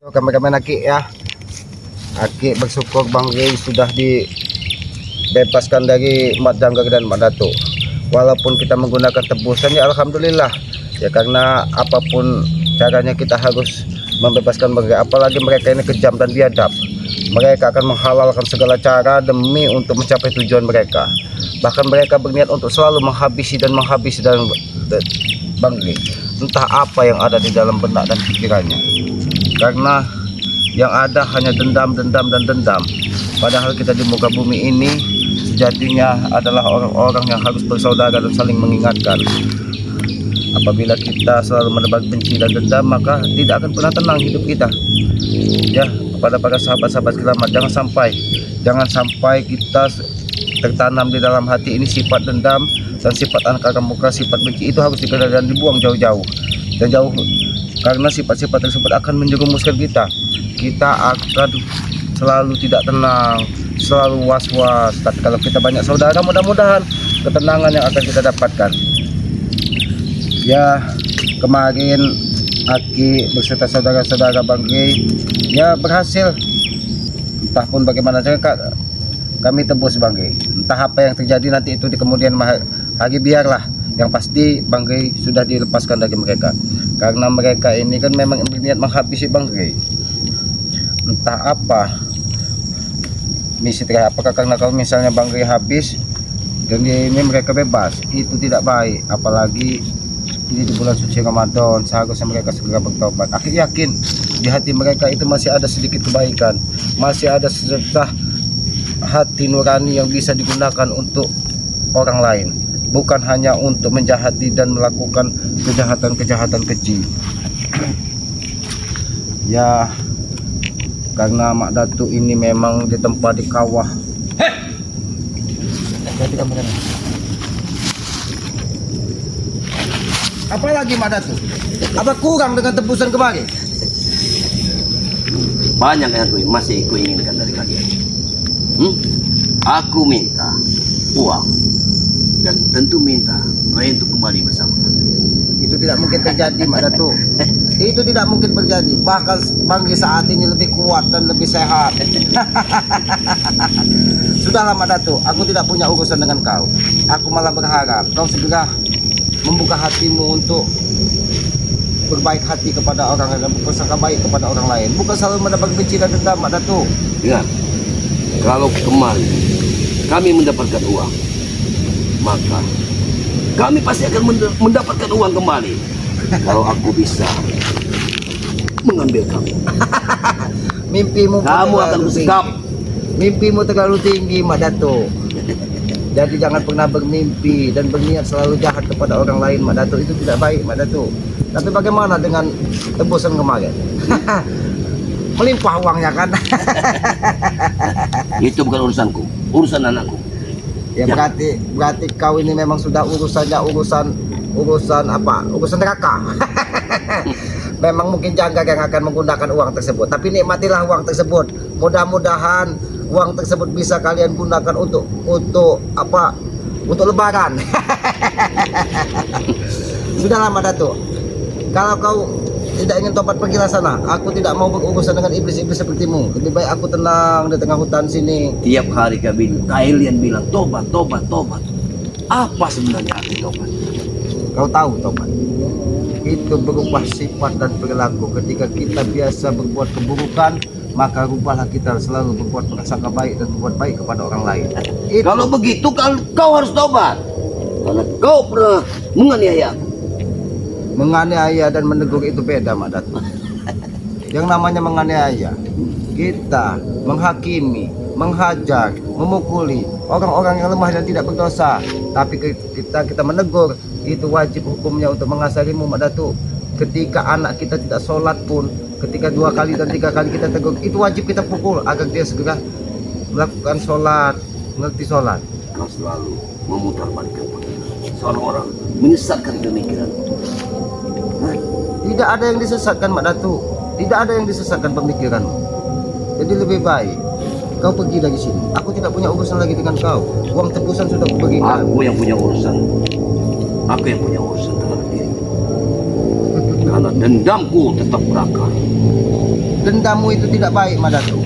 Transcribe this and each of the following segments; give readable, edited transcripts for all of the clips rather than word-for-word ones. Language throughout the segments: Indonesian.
Kami Aki ya, Aki bersyukur Bang Rey sudah dibebaskan dari Mat Janggar dan Mat Datuk. Walaupun kita menggunakan tebusan ya alhamdulillah ya, karena apapun caranya kita harus membebaskan mereka. Apalagi mereka ini kejam dan biadab. Mereka akan menghalalkan segala cara demi untuk mencapai tujuan mereka. Bahkan mereka berniat untuk selalu menghabisi dan Bang Rey. Entah apa yang ada di dalam benak dan pikirannya. Karena yang ada hanya dendam. Padahal kita di muka bumi ini sejatinya adalah orang-orang yang harus bersaudara dan saling mengingatkan. Apabila kita selalu menebar benci dan dendam, maka tidak akan pernah tenang hidup kita. Ya, kepada para sahabat-sahabat selamat, jangan sampai kita tertanam di dalam hati ini sifat dendam dan sifat angkara muka, sifat benci. Itu harus dikeluarkan dan dibuang jauh-jauh. Dan jauh, karena sifat-sifat tersebut akan menjerumuskan kita. Kita akan selalu tidak tenang, selalu was-was. Tapi kalau kita banyak saudara, mudah-mudahan ketenangan yang akan kita dapatkan. Ya, kemarin Aki beserta saudara-saudara Bang Rey ya berhasil. Entah pun bagaimana kami tebus Bang Rey. Entah apa yang terjadi nanti itu di kemudian hari, biarlah. Yang pasti Bang Rey sudah dilepaskan dari mereka. Karena mereka ini kan memang berniat menghabisi Bang Rey. Entah apa misi terakhir, apakah karena kalau misalnya Bang Rey habis dan ini mereka bebas, itu tidak baik. Apalagi ini di bulan suci Ramadan, seharusnya mereka segera bertobat. Aku yakin di hati mereka itu masih ada sedikit kebaikan, masih ada secercah hati nurani yang bisa digunakan untuk orang lain, bukan hanya untuk menjahati dan melakukan kejahatan keji. Ya, karena Mak Datuk ini memang ditempa di kawah. Apalagi Mak Datuk? Apa kurang dengan tebusan kemarin? Banyak yang masih aku inginkan dari kalian. Aku minta uang dan tentu minta Rey untuk kembali bersama kami. Itu tidak mungkin terjadi Mak Datuk. Itu tidak mungkin terjadi. Bahkan Bang Rey saat ini lebih kuat dan lebih sehat. Sudahlah Mak Datuk, aku tidak punya urusan dengan kau. Aku malah berharap kau segera membuka hatimu untuk berbaik hati kepada orang lain, bersangka baik kepada orang lain, bukan selalu mendapat benci dan dendam Mak Datuk. Ingat, kalau kemarin kami mendapatkan uang, maka kami pasti akan mendapatkan uang kembali. Kalau aku bisa mengambil kamu, Mimpimu kamu akan bersikap. Mimpimu terlalu tinggi Mak Datuk. Jadi jangan pernah bermimpi dan berniat selalu jahat kepada orang lain Mak Datuk. Itu tidak baik Mak Datuk. Tapi bagaimana dengan tebusan kemarin? Melimpah uangnya kan? Itu bukan urusanku, urusan anakku. Ya, berarti kau ini memang sudah urusan apa? Urusan neraka. Memang mungkin Janggar yang akan menggunakan uang tersebut. Tapi nikmatilah uang tersebut. Mudah-mudahan uang tersebut bisa kalian gunakan untuk apa? Untuk lebaran. Sudahlah Mak Datuk. Kalau kau tidak ingin tobat, pergilah sana. Aku tidak mau berurusan dengan iblis-iblis sepertimu. Lebih baik aku tenang di tengah hutan sini. Tiap hari kalian bilang tobat. Apa sebenarnya arti tobat? Kau tahu tobat? Itu berubah sifat dan perilaku. Ketika kita biasa berbuat keburukan, maka rubahlah kita selalu berbuat prasangka baik dan berbuat baik kepada orang lain. Kalau begitu kau harus tobat. Karena kau pernah menganiaya. Menganiaya dan menegur itu beda Mak Datuk. Yang namanya menganiaya, kita menghakimi, menghajar, memukuli orang-orang yang lemah dan tidak berdosa. Tapi kita menegur, itu wajib hukumnya untuk mengasarimu Mak Datuk. Ketika anak kita tidak sholat pun, ketika 2 kali dan 3 kali kita tegur, itu wajib kita pukul agar dia segera melakukan sholat, mengerti sholat. Kau selalu memutarbalikkan seorang orang menyesatkan pemikiran. Tidak ada yang disesatkan Mak Datuk. Tidak ada yang disesatkan pemikiranmu. Jadi lebih baik kau pergi dari sini. Aku tidak punya urusan lagi dengan kau. Uang tebusan sudah kubagikan. Aku yang punya urusan. Aku yang punya urusan terhadap diri. Karena dendamku tetap berakar. Dendammu itu tidak baik, Madatu.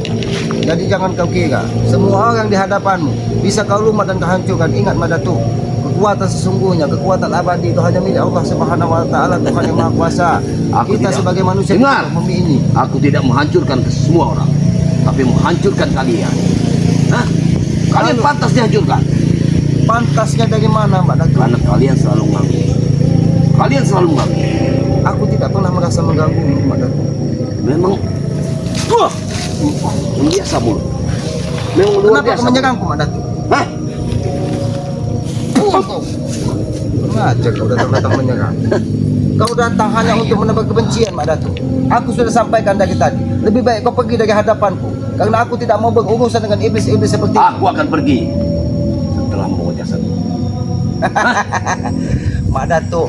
Jadi jangan kau kira semua orang di hadapanmu bisa kau lumat dan kau hancurkan. Ingat, Madatu, kekuatan sesungguhnya, kekuatan abadi itu hanya milik Allah Subhanahu wa taala, Tuhan yang Maha Kuasa. Aku Kita tidak- sebagai manusia Dengar. di bumi ini. Aku tidak menghancurkan ke semua orang, tapi menghancurkan kalian. Hah? Kalian Lalu- pantas dihancurkan Pantasnya dari mana, Madatu? karena kalian selalu mengganggu. Kalian selalu mengganggu. Aku tidak pernah merasa mengganggu, Madatu. Memang biasa mulut. Memang luar Kenapa biasa. kau menyerangku, Madatu? Hah? Ngajak kau datang menyerang. Kau datang hanya untuk menebar kebencian, Madatu. Aku sudah sampaikan dari tadi. Lebih baik kau pergi dari hadapanku, karena aku tidak mau berurusan dengan iblis-iblis seperti itu. Aku akan pergi setelah membawa jasadmu. Mak Datuk,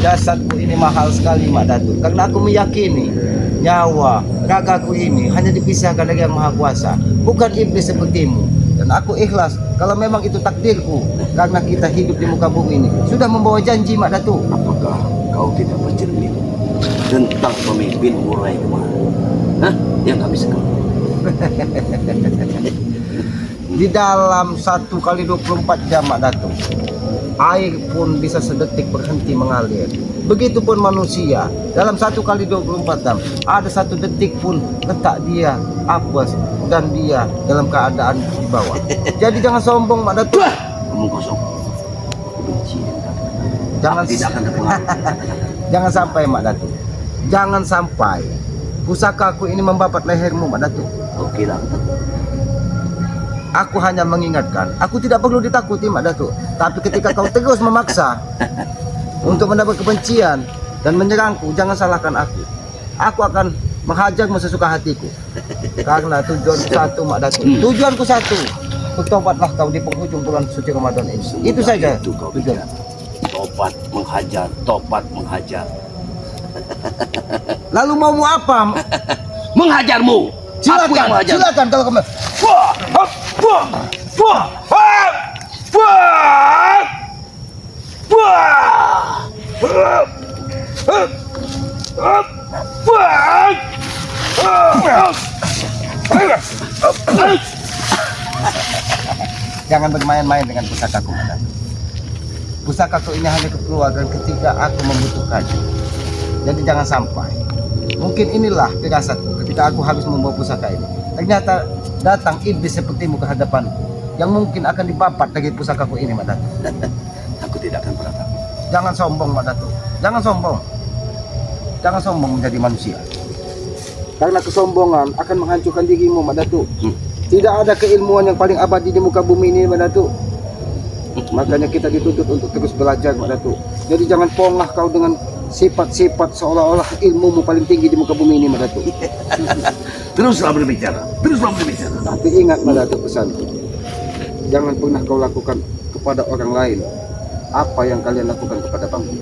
jasadku ini mahal sekali, Mak Datuk, karena aku meyakini nyawa ragaku ini hanya dipisahkan dari Yang Maha Kuasa, bukan iblis sepertimu. Dan aku ikhlas kalau memang itu takdirku, karena kita hidup di muka bumi ini sudah membawa janji, Mak Datuk. Apakah kau tidak bercermin tentang pemimpinmu Rai Kemar? Hah? Yang habis kau. Di dalam 1 kali 24 jam, Mak Datuk, air pun bisa sedetik berhenti mengalir. Begitupun manusia, dalam 1 kali 24 jam ada 1 detik pun letak dia apes dan dia dalam keadaan di bawah. Jadi jangan sombong, Mak Datuk. Ngomong kosong. Aku benci dengan kata-kata. Jangan Aku tidak akan terpengaruh. jangan sampai, Mak Datuk. Jangan sampai pusakaku ini membabat lehermu, Mak Datuk. Oke lah. Aku hanya mengingatkan, aku tidak perlu ditakuti, Mak Datuk. Tapi ketika kau terus memaksa untuk mendapat kebencian dan menyerangku, jangan salahkan aku. Aku akan menghajarmu sesuka hatiku. Karena tujuanku satu, Mak Datuk. Tujuanku satu. Bertobatlah kau di penghujung bulan suci Ramadan ini. Itu saja Itu kau tujuan. bicara. Tobat menghajar, tobat menghajar. Lalu maumu apa? Menghajarmu. Aku yang Silakan, menghajar. silakan kalau kamu. Wah, hop, wah, wah, hop, wah, wah, hop, hop, hop, wah, hop, hop. Jangan bermain-main dengan pusakaku, Mak Datuk. Pusakaku ini hanya kekeluargaan ketika aku membutuhkannya. Jadi jangan sampai. Mungkin inilah firasatku ketika aku habis membawa pusaka ini. Ternyata datang iblis sepertimu ke hadapanku, yang mungkin akan dibabat dari pusakaku ini, Mak Datuk. Aku tidak akan pernah takut. Jangan sombong, Mak Datuk. Jangan sombong. Jangan sombong menjadi manusia. Karena kesombongan akan menghancurkan dirimu, Mak Datuk. Tidak ada keilmuan yang paling abadi di muka bumi ini, Mak Datuk. Makanya kita dituntut untuk terus belajar, Mak Datuk. Jadi jangan pongah kau dengan sifat-sifat seolah-olah ilmumu paling tinggi di muka bumi ini, Mak Datuk. Teruslah berbicara, teruslah berbicara. Tapi ingat, Mak Datuk, pesanku. Jangan pernah kau lakukan kepada orang lain apa yang kalian lakukan kepada bangku.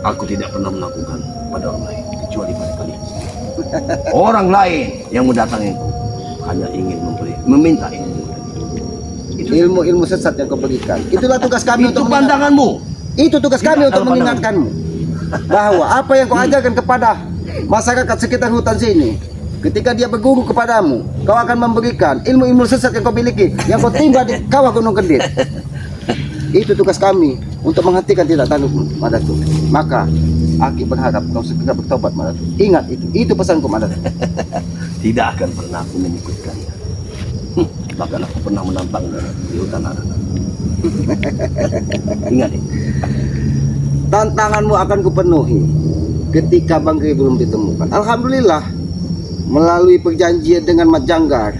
Aku tidak pernah melakukan pada orang lain kecuali pada kalian. Orang lain yang mendatangiku hanya ingin meminta ilmu. Itu Ilmu-ilmu sesat yang kau berikan. Itulah tugas kami itu untuk pandanganmu. Itu tugas kami Tidak, untuk kalau mengingatkanmu bahwa apa yang kau ajarkan kepada masyarakat sekitar hutan sini, ketika dia berguru kepadamu, kau akan memberikan ilmu-ilmu sesat yang kau miliki, yang kau timba di kawah Gunung Kendit. Itu tugas kami untuk menghentikan tindak tandukmu, Mak Datuk. Maka Aki berharap kau segera bertobat, Mak Datuk. Ingat itu pesanku, Mak Datuk. Tidak akan pernah aku mengikutkannya. Bahkan aku pernah menantangnya di hutan Arana. Ingat ini. Tantanganmu akan kupenuhi ketika Bangkai belum ditemukan. Alhamdulillah, melalui perjanjian dengan Mat Janggar,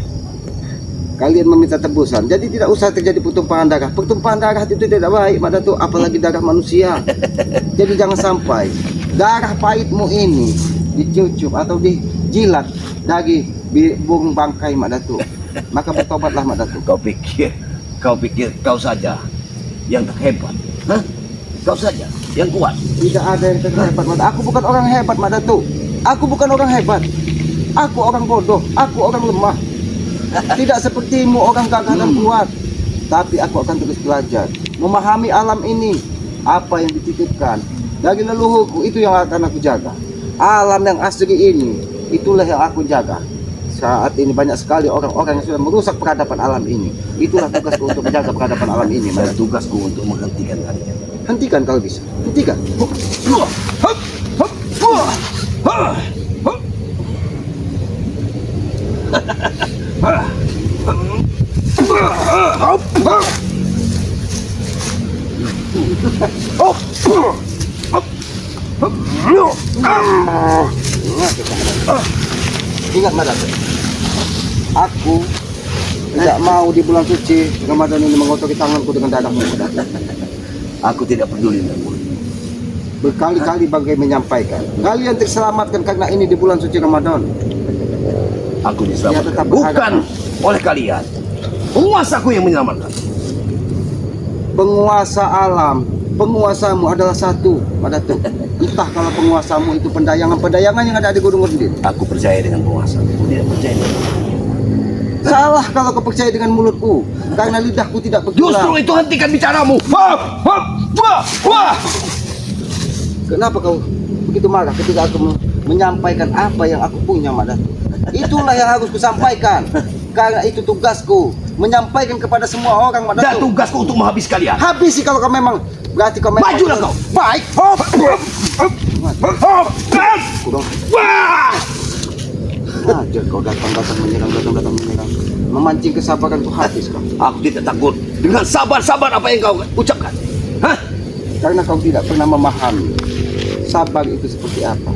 kalian meminta tebusan. Jadi tidak usah terjadi pertumpahan darah. Pertumpahan darah itu tidak baik, Mak Datuk, apalagi darah manusia. Jadi jangan sampai darah pahitmu ini dicucuk atau dijilat dari burung bangkai, Mak Datuk. Maka bertobatlah, Mak Datuk. Kau pikir kau saja yang terhebat. Hah? Kau saja yang kuat. Tidak ada yang terhebat, Mak Datuk. Aku bukan orang hebat, Mak Datuk. Aku bukan orang hebat. Aku orang bodoh. Aku orang lemah. Tidak sepertimu orang gagah dan kuat. Tapi aku akan terus belajar, memahami alam ini. Apa yang dititipkan dari leluhurku itu yang akan aku jaga. Alam yang asli ini Itulah yang aku jaga. Saat ini banyak sekali orang-orang yang sudah merusak peradaban alam ini. Itulah tugasku untuk menjaga peradaban alam ini. Dan tugasku untuk menghentikan kalian. Hentikan kalau bisa. Hentikan. Ingat Madatu, aku tidak mau di bulan suci Ramadan ini mengotori tanganku dengan darahmu Madatu. Aku tidak peduli dengan mulut. Berkali-kali bagai menyampaikan, kalian terselamatkan karena ini di bulan suci Ramadan. Aku Ya, diselamatkan tetap bukan berharap. oleh kalian. Penguasaku yang menyelamatkan. Penguasa alam, penguasamu adalah satu Madatu. Entah kalau penguasamu itu pendayangan yang ada di Gunung Gede. Aku percaya dengan penguasa. Aku tidak percaya dengan Salah kalau kau percaya dengan mulutku, karena lidahku tidak justru bergerak. itu hentikan bicaramu. Kenapa kau begitu marah ketika aku menyampaikan apa yang aku punya, Madatu? Itulah yang harus kusampaikan. Karena itu tugasku, menyampaikan kepada semua orang, Dan Madatu. tugasku untuk menghabis kalian. Habisi kalau kau memang berarti kau memang Majulah kau. baik. Kurang ajar kau datang menyerang, memancing kesabaran ku habis kau. Aku tidak takut dengan sabar-sabar apa yang kau ucapkan. Hah? Karena kau tidak pernah memahami sabar itu seperti apa.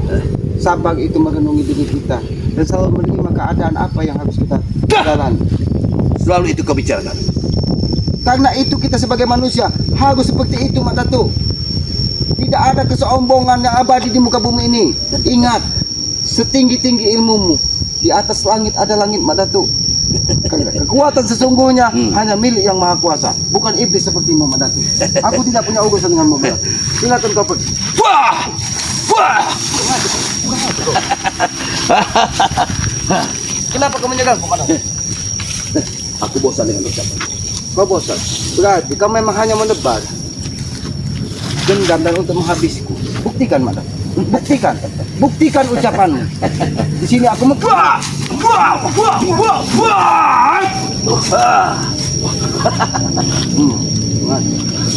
Sabar itu merenungi diri kita dan selalu menerima keadaan apa yang harus kita jalani. Selalu itu kau bicarakan. Karena itu kita sebagai manusia harus seperti itu, Mak Datuk. Tidak ada kesombongan yang abadi di muka bumi ini. Ingat, setinggi-tinggi ilmumu, di atas langit ada langit, Mak Datuk. Kekuatan sesungguhnya hanya milik yang maha kuasa, bukan iblis sepertimu, Mak Datuk. Aku tidak punya urusan denganmu, Mak Datuk. Silakan kau pergi. Wah! Wah! Kenapa kau menyerangku, Mak Datuk? Aku bosan dengan ucapan. Kau bosan? Berarti kau memang hanya menebar dendam dan untuk menghabisiku. Buktikan, Mak Datuk. Buktikan. Buktikan ucapanmu. Di sini aku Wah! Wah! Wah! Wah! Wah!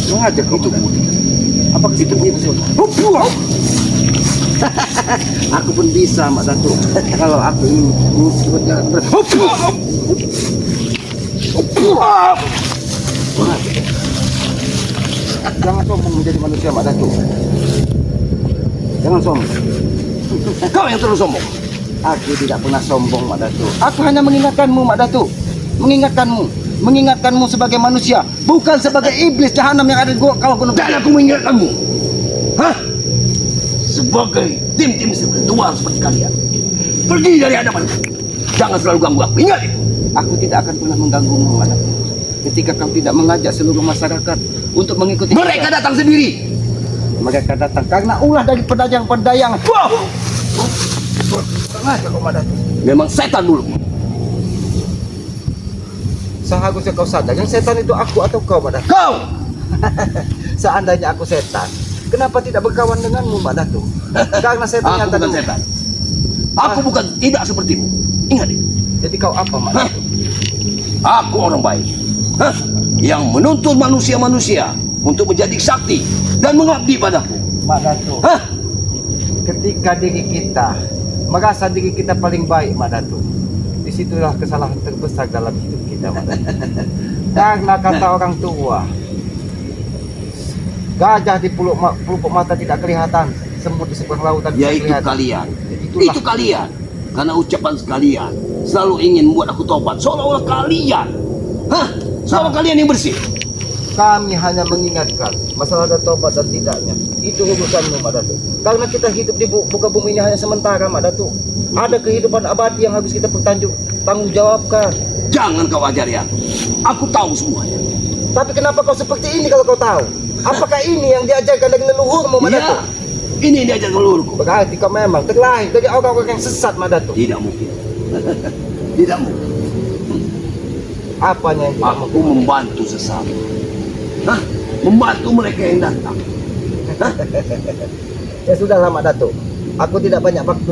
mengajak kau itu. Apa itu itu? Aku pun bisa, Mak Datuk. Kalau aku ingin berjalan jangan sombong menjadi manusia, Mak Datuk. Jangan sombong. Kau yang terus sombong. Aku tidak pernah sombong, Mak Datuk. Aku hanya mengingatkanmu, Mak Datuk. Mengingatkanmu sebagai manusia, bukan sebagai iblis jahanam yang ada di kawah gunung. Dan aku mengingatkanmu. Hah? Sebagai tim-tim spiritual seperti kalian. Pergi dari hadapanku. Jangan selalu ganggu aku. Ingat itu. Aku tidak akan pernah mengganggumu, Mak Datuk. Ketika kau tidak mengajak seluruh masyarakat untuk mengikuti Mereka datang sendiri. mereka datang karena ulah dari pedayang-pedayang. Wah! Sengaja kau, Mak Datuk. Memang setan dulu. Seharusnya kau sadar, yang setan itu aku atau kau, Mak Datuk. Kau! Seandainya aku setan, kenapa tidak berkawan denganmu, Mak Datuk? Karena setan yang Aku bukan tadi. setan. Aku bukan tidak sepertimu. Ingat itu. Jadi kau apa, Mak Hah? Datuk? Aku orang baik. Hah? Yang menuntut manusia-manusia untuk menjadi sakti dan mengabdi padaku. Mak Datuk, Hah? ketika diri kita merasa diri kita paling baik, Mak Datuk, disitulah kesalahan terbesar dalam hidup kita, Mak Datuk. Karena kata orang tua, gajah di pelupuk mata tidak kelihatan, semut di seberang lautan tidak Yaitu kelihatan. kalian. Itulah. Itu kalian. Karena ucapan sekalian selalu ingin membuat aku tobat. Seolah-olah kalian. Hah? Seolah kalian yang bersih. Kami hanya mengingatkan masalah ada tobat dan tidaknya. Itu urusanmu, Mak Datuk. Karena kita hidup di muka bumi ini hanya sementara, Mak Datuk. Ada kehidupan abadi yang harus kita tanggung jawabkan. Jangan kau ajari aku. Aku tahu semuanya. Tapi kenapa kau seperti ini kalau kau tahu? Apakah ini yang diajarkan dari leluhurmu, Mak Datuk? Iya. Ini yang diajar leluhurku. Berarti kau memang terlahir dari orang-orang yang sesat, Mak Datuk. Tidak mungkin. Tidak mungkin. Apanya yang tidak Aku membantu sesama. Hah? Membantu mereka yang datang. Ya sudahlah, Mak Datuk. Aku tidak banyak waktu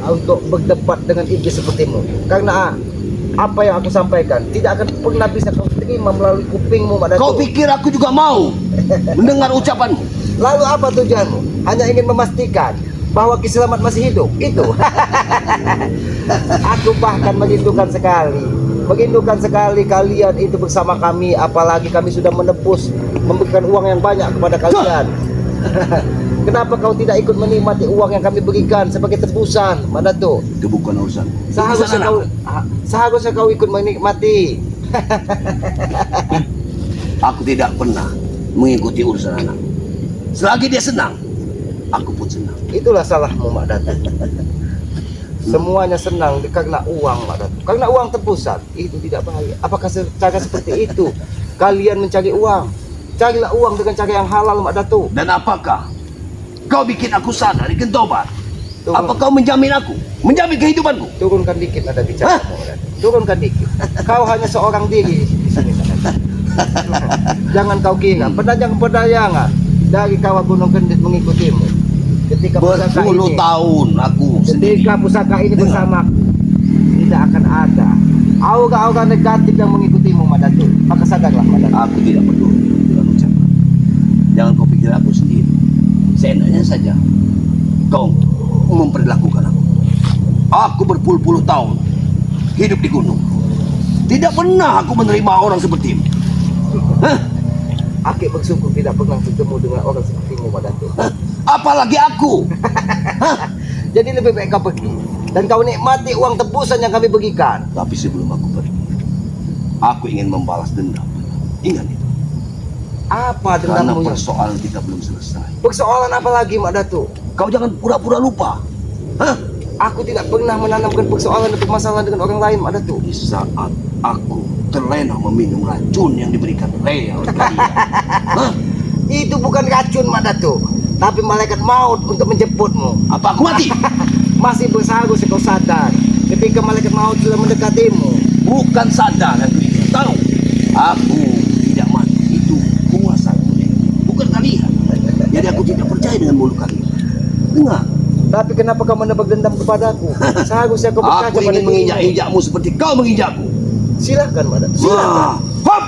untuk berdebat dengan iblis sepertimu. Karena apa yang aku sampaikan tidak akan pernah bisa kau terima melalui kupingmu, Mak Datuk. Kau pikir aku juga mau mendengar ucapanmu? Lalu apa tujuanmu? Hanya ingin memastikan bahwa Ki Selamat masih hidup. Itu. Aku bahkan merindukan sekali kalian itu bersama kami. Apalagi kami sudah menebus, memberikan uang yang banyak kepada kalian. Kenapa kau tidak ikut menikmati uang yang kami berikan sebagai tebusan, Mak Datuk? Itu bukan urusan. Seharusnya kau ikut menikmati. Aku tidak pernah mengikuti urusan anak. Selagi dia senang, aku pun senang. Itulah salahmu, Mak Datuk. Semuanya senang karena uang, Mak Datuk. Karena uang tebusan itu tidak baik. Apakah cara seperti itu kalian mencari uang? Carilah uang dengan cara yang halal, Mak Datuk. Dan apakah kau bikin aku sadar ikan tobat? Turun. Apa kau menjamin aku? Menjamin kehidupanku? Turunkan dikit nada bicaramu, Mak Datuk. Turunkan dikit. Kau hanya seorang diri di sini, Mak Datuk. Jangan kau kira pedagang-pedayangan dari kawah Gunung Kendit mengikutimu. Ketika pusaka Berpuluh ini, tahun aku sendiri. ketika pusaka ini bersama, tidak akan ada aura-aura negatif yang mengikutimu, Mak Datuk. Maka sadarlah, Mak Datuk. Aku tidak peduli dengan ucapan. Jangan kau pikir aku sendiri. Seenaknya saja kau memperlakukan aku. Aku berpuluh-puluh tahun hidup di gunung. Tidak pernah aku menerima orang sepertimu. Hah? Aki bersyukur tidak pernah bertemu dengan orang sepertimu, Mak Datuk. Hah? Apalagi aku. Hah? Jadi lebih baik kau pergi dan kau nikmati uang tebusan yang kami bagikan. Tapi sebelum aku pergi, aku ingin membalas dendam. Ingat itu. Apa Karena dendammu? persoalan kita belum selesai. Persoalan apa lagi, Mak Datuk? Kau jangan pura-pura lupa. Hah? Aku tidak pernah menanamkan persoalan atau masalah dengan orang lain, Mak Datuk. Di saat aku terlena meminum racun yang diberikan Rea oleh kalian. Hah? Itu bukan racun, Mak Datuk, tapi malaikat maut untuk menjemputmu. Apa aku mati? Masih seharusnya kau sadar ketika malaikat maut sudah mendekatimu. Bukan sadar yang ingin tahu. Aku tidak mati. Itu kuasa bukan kalian. Jadi aku tidak percaya dengan mulut kalian. Dengar. Tapi kenapa kau menebak dendam kepadaku? Seharusnya kau berkaca Aku pada ingin dirimu. menginjak-injakmu seperti kau menginjakku. Silahkan, Mak Datuk. Silahkan. Hop!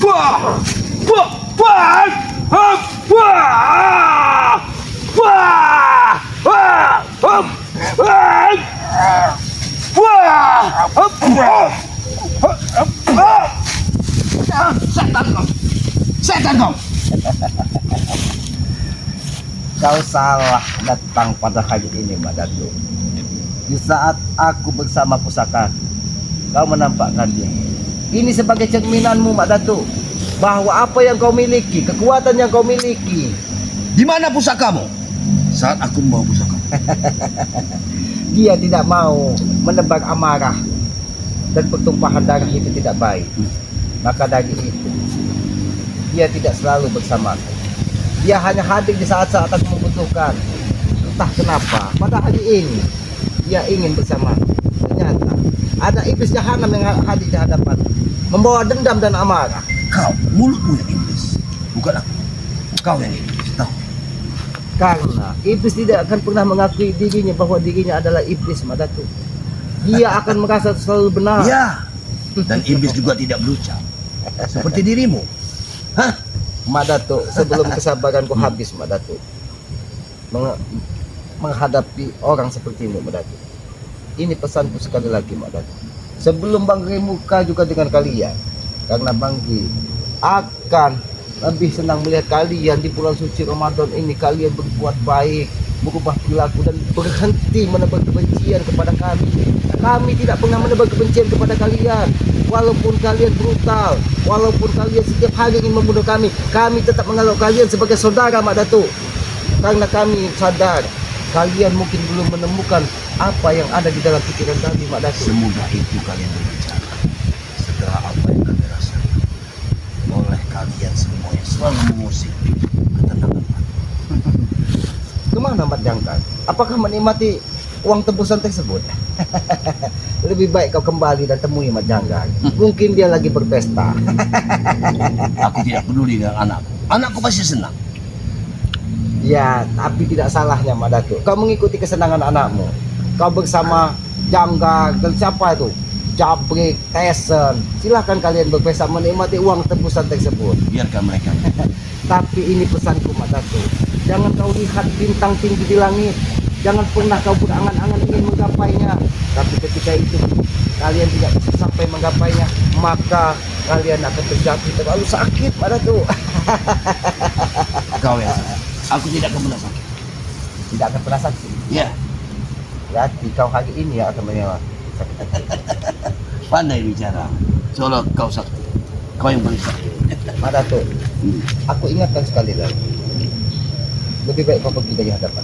Wah! Wah! Wah! Hop! Wah! Wah! Wah! Hop! Wah! Wah! Hop! Wah! Hop! Setan kau! Setan kau! Kau salah datang pada hari ini, Mak Datuk. Di saat aku bersama pusaka, kau menampakkan dia. Ini sebagai cerminanmu, Mak Datuk, bahwa apa yang kau miliki, kekuatan yang kau miliki, Di mana pusakamu? Saat aku membawa pusaka. dia tidak mau menebar amarah dan pertumpahan darah itu tidak baik. Maka dari itu, dia tidak selalu bersamaku. Dia hanya hadir di saat-saat aku membutuhkan. Entah kenapa, pada hari ini dia ingin bersama. Ternyata ada iblis jahanam yang hadir di hadapan, membawa dendam dan amarah. Kau, mulutmu yang iblis. Bukan aku. Kau yang iblis. Tahu? Karena iblis tidak akan pernah mengakui dirinya bahwa dirinya adalah iblis, Mak Datuk. Dia akan merasa selalu benar. Ya. Dan iblis juga tidak berucap. Seperti dirimu. Hah? Mak Datuk, sebelum kesabaranku habis, Mak Datuk, menghadapi orang sepertimu, Mak Datuk. Ini pesanku sekali lagi, Mak Datuk. Sebelum Bang Gri muka juga dengan kalian, karena Bang Gri akan lebih senang melihat kalian di bulan suci Ramadan ini. Kalian berbuat baik, berubah perilaku dan berhenti menebar kebencian kepada kami. Kami tidak pernah menebar kebencian kepada kalian. Walaupun kalian brutal, walaupun kalian setiap hari ingin membunuh kami tetap menganggap kalian sebagai saudara, Mak Datuk. Karena kami sadar kalian mungkin belum menemukan apa yang ada di dalam pikiran kami, Mak Datuk. Semudah itu kalian berbicara. Segera apa yang kami rasakan oleh kalian semua yang selalu mengusik ketenangan hati. Kemana Mat Jangkar? Apakah menikmati uang tebusan tersebut? Lebih baik kau kembali dan temui Mat Jangkar. Mungkin dia lagi berpesta. Aku tidak peduli dengan anakku. Anakku pasti senang. Ya, tapi tidak salahnya Mak Datuk. Kau mengikuti kesenangan anakmu. Kau bersama Jangga dan siapa itu? Jabrik, Tyson. Silahkan kalian berpesta menikmati uang tebusan tersebut. Biarkan mereka. Tapi ini pesanku Mak Datuk. Jangan kau lihat bintang tinggi di langit. Jangan pernah kau berangan-angan ingin menggapainya. Tapi ketika itu kalian tidak bisa sampai menggapainya, maka kalian akan terjatuh terlalu sakit Mak Datuk. Kau yang salah. Aku tidak akan pernah sakit. Tidak akan pernah sakit. Ya, Berarti kau hari ini yang akan menyewa sakit hati. pandai bicara. Seolah kau sakit. Kau yang paling sakit. Mak Datuk, aku ingatkan sekali lagi. Lebih baik kau pergi dari hadapan.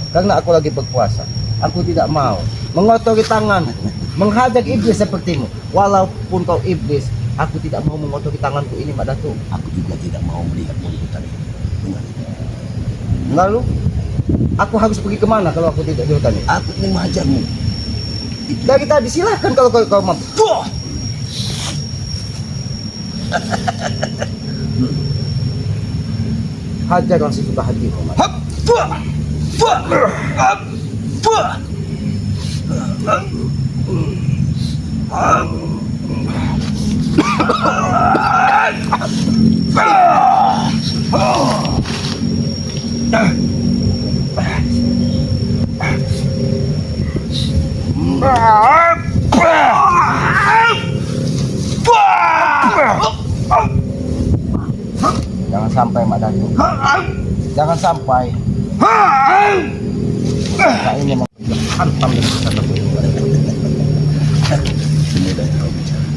Karena aku lagi berpuasa. Aku tidak mau mengotori tangan, menghajak iblis sepertimu. Walaupun kau iblis, aku tidak mau mengotori tanganku ini Mak Datuk. Aku juga tidak mau melihat muridku tadi. Dengar. Lalu, aku harus pergi kemana kalau aku tidak di hutan ini? Aku ingin mengajarmu. Dari tadi silahkan kalau kau mampu. Buah! Hajar yang sesuka hatimu Mak. Hap! Buah! Buah! Hap! Buah! Jangan sampai Mak Datuk. Jangan sampai. Nah, ini mau hantam dengan kesatuan ini. Semudah yang kau bicara.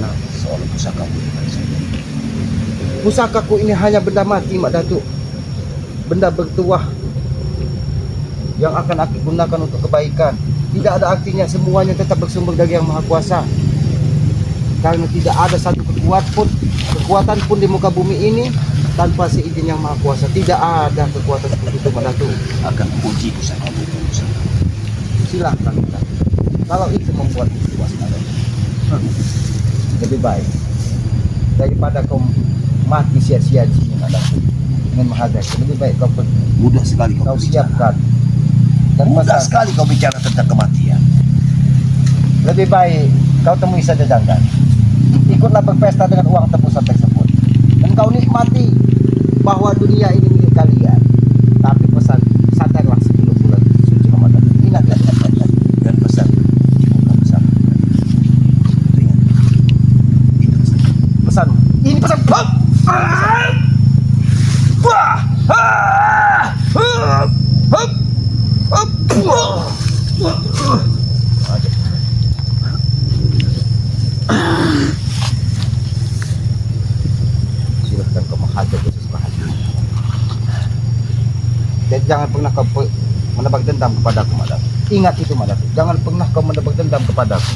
Nah, Soal pusaka pusakaku ini hanya benda mati Mak Datuk. Benda bertuah yang akan aku gunakan untuk kebaikan. Tidak ada artinya, semuanya tetap bersumber dari Yang Maha Kuasa. Karena tidak ada satu kekuatan pun di muka bumi ini tanpa seizin Yang Maha Kuasa. Tidak ada kekuatan seperti itu Mak Datuk. akan uji pusaka itu. Silahkan Mak Datuk. Kalau itu membuat puas Mak Datuk, lebih baik daripada kau mati sia-sia di sini Mak Datuk dengan menghadap. Lebih baik kau pergi. Mudah sekali kau Kau bicara. siapkan dan Mudah pesan. sekali kau bicara tentang kematian. Lebih baik kau temui saja Janggan. Ikutlah berpesta dengan uang tebusan tersebut. Dan kau nikmati bahwa dunia ini milik kalian. Tapi pesan, sadarlah sebelum bulan suci Ramadan. Ingat ya. Dan pesan bukan pesan. Ingat. Itu pesan. Pesan. Ini pesan. Hop! Wah! Ah! Hop! Hop! Hop! Wah! Silahkan kau menghadap sesuka hati. Dan jangan pernah kau menebak dendam kepadaku Mak Datuk. Ingat itu Mak Datuk. Jangan pernah kau menebak dendam kepadaku.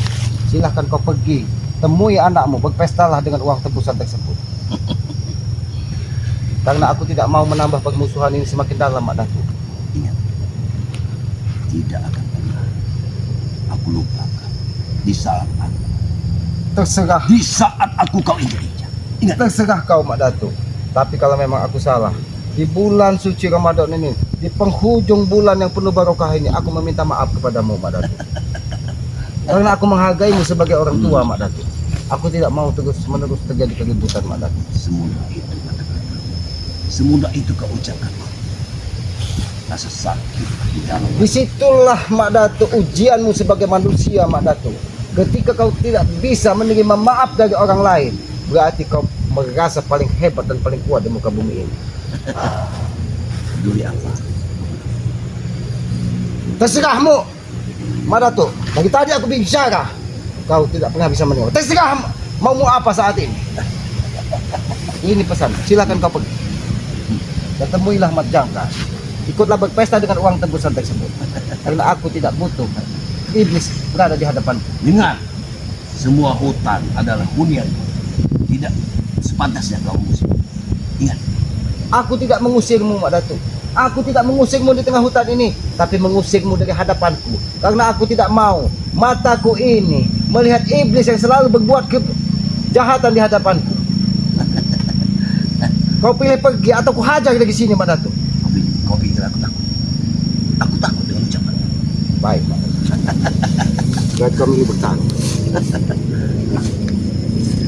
Silahkan kau pergi, temui anakmu, berpestalah dengan uang tebusan tersebut. Karena aku tidak mau menambah permusuhan ini semakin dalam Mak Datuk. Ingat. Tidak akan pernah aku lupakan di saat Terserah, aku kau injak-injak. Ingat. terserah kau Mak Datuk. Tapi kalau memang aku salah, di bulan suci Ramadan ini, di penghujung bulan yang penuh barokah ini, aku meminta maaf kepadamu Mak Datuk. Karena aku menghargaimu sebagai orang tua Mak Datuk. Aku tidak mau terus-menerus terjadi keributan Mak Datuk. Semudah itu katakan. Semudah itu kau ucapkan. Rasa sakit di dalam. Disitulah Mak Datuk ujianmu sebagai manusia Mak Datuk. Ketika kau tidak bisa menerima maaf dari orang lain, berarti kau merasa paling hebat dan paling kuat di muka bumi ini. Peduli apa? Terserahmu Mak Datuk. Dari tadi aku bicara, kau tidak pernah bisa menerima. Terserah maumu apa saat ini. Ini pesan, silakan kau pergi. Dan temuilah Mat Jangka. Ikutlah berpesta dengan uang tebusan tersebut. Karena aku tidak butuh iblis berada di hadapanku. Dengar, semua hutan adalah hunian. Tidak sepantasnya kau mengusir. Ingat, Aku tidak mengusirmu Mak Datuk. Aku tidak mengusirmu di tengah hutan ini, tapi mengusirmu dari hadapanku. Karena aku tidak mau mataku ini melihat iblis yang selalu berbuat kejahatan di hadapanku. Kau pilih pergi atau ku hajar dari sini, Mak Datuk? Kau pikir aku takut? Aku takut dengan ucapan. Baik, Pak. Berarti kau pilih bertarung.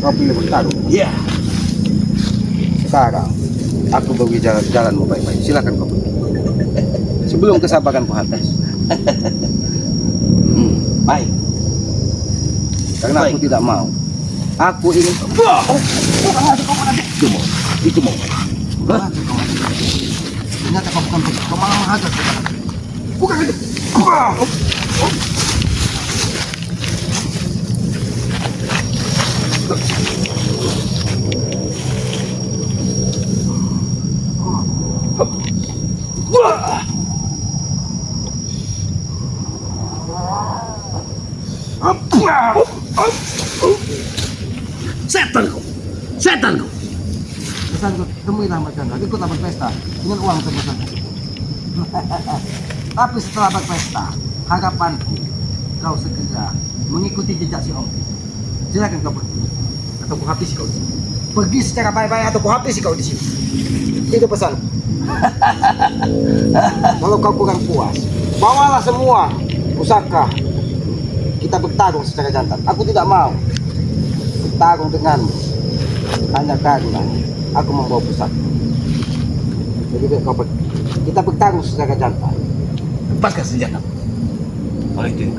Kau pilih bertarung. Iya. Sekarang aku bagi jalanmu baik-baik. Silakan kau pergi. Sebelum kesabaranku habis. Baik. Karena aku Baik. tidak mau. Aku ingin. Itu mau. Hah? Ternyata kau bukan begitu. Kau malah menghajar. Bukan itu. Setan kau. Setan kau. Pesan kau temuilah Mak Jangga. Ikutlah berpesta dengan uang tebusan. Tapi setelah berpesta, harapanku kau segera mengikuti jejak si Om. Silakan kau pergi. Atau ku habisi kau di sini. Pergi secara baik-baik atau ku habisi kau di sini. Itu pesan. Kalau kau kurang puas, bawalah semua pusaka. Kita bertarung secara jantan. Aku tidak mau bertarung denganmu hanya karena aku membawa pusaka. Jadi kau pergi. Kita bertarung secara jantan. Lepaskan senjata. Oleh itu yang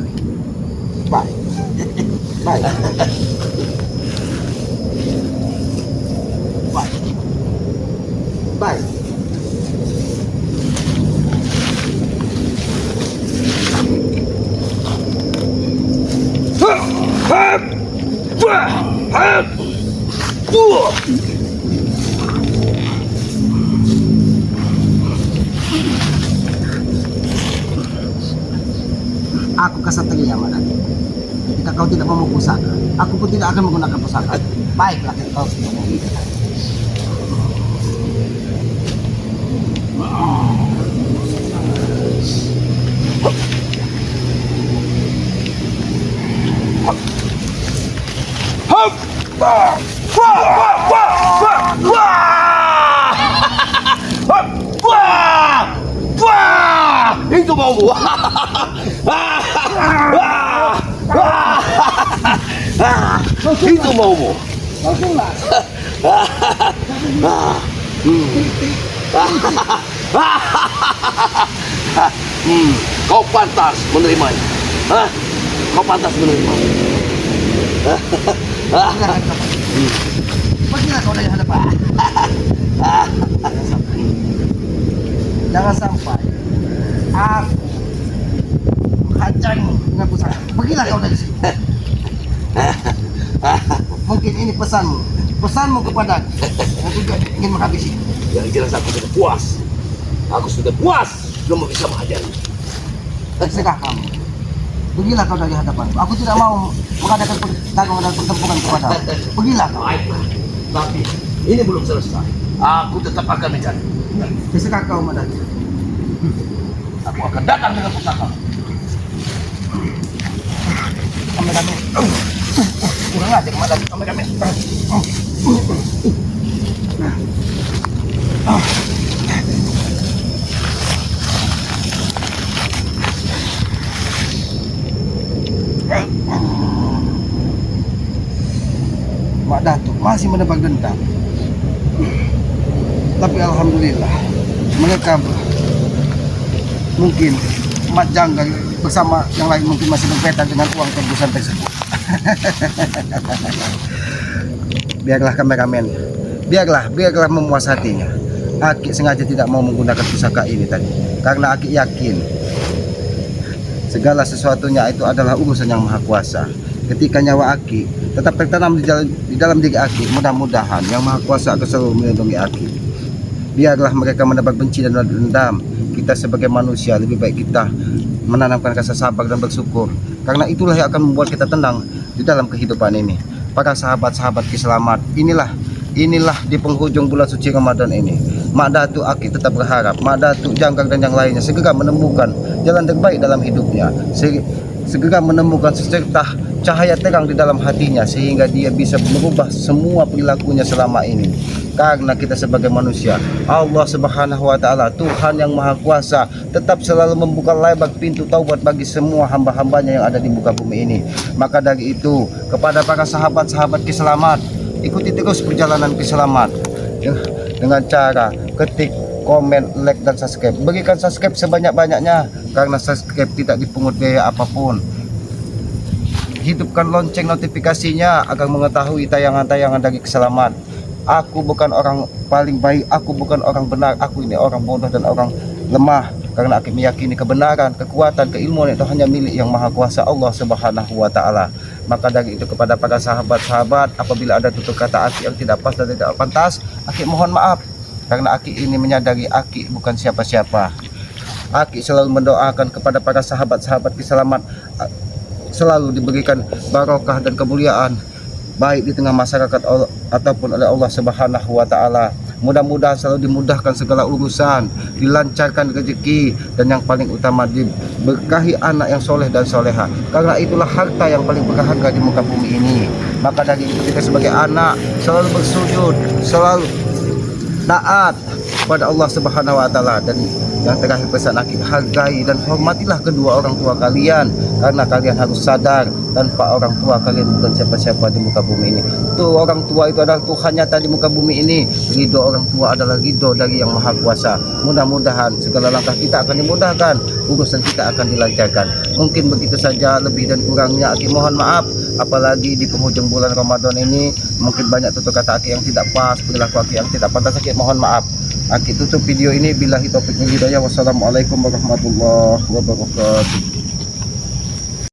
Baik. Baik. Baik. Baik. Aku kesatria, Mak Datuk. Jika kau tidak mau pusaka, aku pun tidak akan menggunakan pusaka. Baiklah, kau sudah mau. Itu maumu. Itu maumu. Kau pantas menerimanya. Hah? Kau pantas menerimanya. Pergilah kau dari hadapan. Jangan sampai aku menghajarmu dengan pusaka. Pergilah kau dari sini. Mungkin ini pesanmu kepada yang juga ingin menghabisi. Yang jelas aku sudah puas. Aku sudah puas belum bisa mengajari. Terserah kamu. Pergilah kau dari hadapan. Aku tidak mau mengadakan pertarungan dan pertempuran kepadamu. Pergilah kau. Baiklah. Tapi ini belum selesai. Aku tetap akan mencari. Terserah kau, Mak Datuk. Aku akan datang dengan pusaka. Kami. Kurang ajar, Mak Datuk. Kami. Mak Datuk masih menebak dendam. Tapi alhamdulillah mereka mungkin Mak Jangga bersama yang lain mungkin masih berkaitan dengan uang tebusan tersebut. Biarlah kameramen, biarlah memuas hatinya. Aki sengaja tidak mau menggunakan pusaka ini tadi karena Aki yakin segala sesuatunya itu adalah urusan yang maha kuasa. Ketika nyawa Aki tetap tertanam di dalam diri Aki, mudah-mudahan yang maha kuasa akan selalu melindungi Aki. Biarlah mereka menebak benci dan dendam. Kita sebagai manusia lebih baik kita menanamkan rasa sabar dan bersyukur, karena itulah yang akan membuat kita tenang di dalam kehidupan ini. Para sahabat-sahabat selamat, inilah di penghujung bulan suci Ramadan ini, Mak Datuk Aki tetap berharap Mak Datuk Janggar dan yang lainnya segera menemukan jalan terbaik dalam hidupnya, segera menemukan secercah cahaya terang di dalam hatinya sehingga dia bisa merubah semua perilakunya selama ini. Karena kita sebagai manusia, Allah Subhanahu wa taala, Tuhan yang Maha Kuasa, tetap selalu membuka lebar pintu taubat bagi semua hamba-hambanya yang ada di muka bumi ini. Maka dari itu, kepada para sahabat-sahabat keselamat, ikuti terus perjalanan keselamat dengan cara ketik, komen, like, dan subscribe. Berikan subscribe sebanyak-banyaknya karena subscribe tidak dipungut biaya apapun. Hidupkan lonceng notifikasinya agar mengetahui tayangan-tayangan dari keselamat. Aku bukan orang paling baik, aku bukan orang benar, aku ini orang bodoh dan orang lemah. Karena aku meyakini kebenaran, kekuatan, keilmuan itu hanya milik yang Maha Kuasa, Allah Subhanahu wa taala. Maka dari itu, kepada para sahabat-sahabat, apabila ada tutur kata Aki yang tidak pas dan tidak pantas, Aki mohon maaf. Karena Aki ini menyadari Aki bukan siapa-siapa. Aki selalu mendoakan kepada para sahabat-sahabat keselamat selalu diberikan barokah dan kemuliaan baik di tengah masyarakat ataupun oleh Allah Subhanahu wa taala. Mudah-mudahan selalu dimudahkan segala urusan, dilancarkan rezeki, dan yang paling utama diberkahi anak yang soleh dan soleha. Karena itulah harta yang paling berharga di muka bumi ini. Maka dari itu kita sebagai anak selalu bersujud, selalu taat kepada Allah Subhanahu wa taala. Dan yang terakhir pesan Aki, hargai dan hormatilah kedua orang tua kalian, karena kalian harus sadar tanpa orang tua kalian bukan siapa-siapa di muka bumi ini. Tuh, orang tua itu adalah Tuhan nyata di muka bumi ini. Ridho orang tua adalah ridho dari yang Maha Kuasa. Mudah-mudahan segala langkah kita akan dimudahkan, urusan kita akan dilancarkan. Mungkin begitu saja, lebih dan kurangnya Aki mohon maaf. Apalagi di penghujung bulan Ramadan ini mungkin banyak tutur kata Aki yang tidak pas, perilaku Aki yang tidak pantas. Aki mohon maaf. Aki tutup video ini. Billahi taufiq wal hidayah. Wassalamualaikum warahmatullahi wabarakatuh.